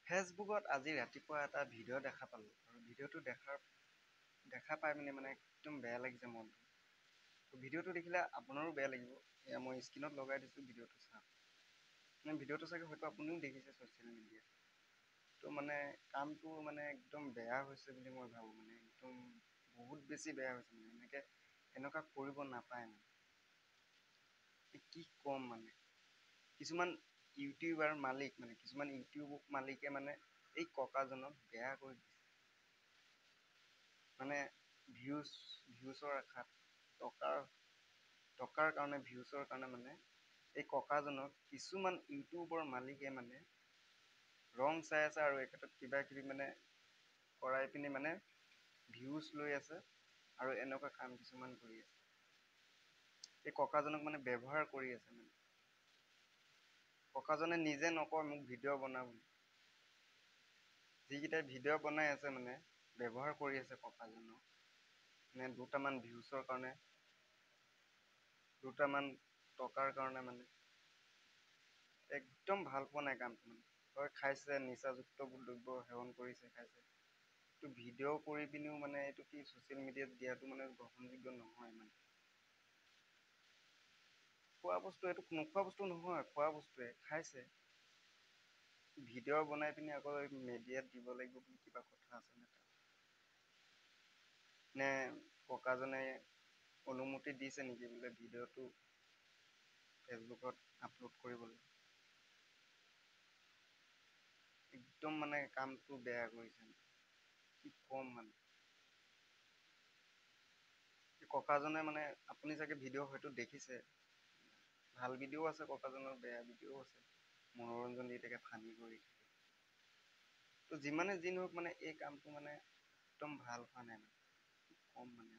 ফেচবুকত আজি ৰাতিপুৱা এটা ভিডিঅ' দেখা পালোঁ আৰু ভিডিঅ'টো দেখা পাই মানে একদম বেয়া লাগিছে মনটো। ভিডিঅ'টো দেখিলে আপোনাৰো বেয়া লাগিব। এয়া মই স্ক্ৰীণত লগাই দিছোঁ ভিডিঅ'টো চাওক। মানে ভিডিঅ'টো চাগে হয়তো আপুনিও দেখিছে ছ'চিয়েল মিডিয়াত। তো মানে কামটো মানে একদম বেয়া হৈছে বুলি মই ভাবোঁ। মানে একদম বহুত বেছি বেয়া হৈছে মানে এনেকুৱা কৰিব নাপায় মানে। কি ক'ম মানে কিছুমান ইউটিউবাৰ মালিক মানে কিছুমান ইউটিউব মালিকে মানে এই ককাজনক বেয়া কৰি দিছে। মানে ভিউজৰ আশাত টকাৰ কাৰণে ভিউজৰ কাৰণে মানে এই ককাজনক কিছুমান ইউটিউবৰ মালিকে মানে ৰং চাই আছে আৰু এই ক্ষেত্ৰত কিবা কিবি মানে কৰাই পিনি মানে ভিউজ লৈ আছে আৰু এনেকুৱা কাম কিছুমান কৰি আছে। এই ককাজনক মানে ব্যৱহাৰ কৰি আছে মানে। ককাজনে নিজে নকয় মোক ভিডিঅ' বনা বুলি। যিকেইটাই ভিডিঅ' বনাই আছে মানে ব্যৱহাৰ কৰি আছে ককাজনক। মানে দুটামান ভিউজৰ কাৰণে দুটামান টকাৰ কাৰণে মানে একদম ভাল পোৱা নাই কামটো মানে। হয় খাইছে নিচাযুক্ত দ্ৰব্য সেৱন কৰিছে খাইছে। এইটো ভিডিঅ' কৰি পিনিও মানে এইটো কি ছ'চিয়েল মিডিয়াত দিয়াটো মানে গ্ৰহণযোগ্য নহয় মানে। খোৱা বস্তু এইটো নোখোৱা বস্তু নহয় খোৱা বস্তুৱে খাইছে। ভিডিঅ' বনাই পিনি আকৌ মিডিয়াত দিব লাগিব বুলি কিবা কথা আছে নে? নে ককাজনে অনুমতি দিছে নেকি বোলে ভিডিঅ'টো ফেচবুকত আপলোড কৰিবলৈ? একদম মানে কামটো বেয়া কৰিছে কি ক'ম মানে। ককাজনে মানে আপুনি চাগে ভিডিঅ' হয়তো দেখিছে। ভাল ভিডিঅ'ও আছে ককাজনৰ বেয়া ভিডিঅ'ও আছে। মনোৰঞ্জন দি থাকে ফানি কৰি। ত' যিমানে যি নহওক মানে এই কামটো মানে একদম ভাল হোৱা নাই মানে কি ক'ম মানে।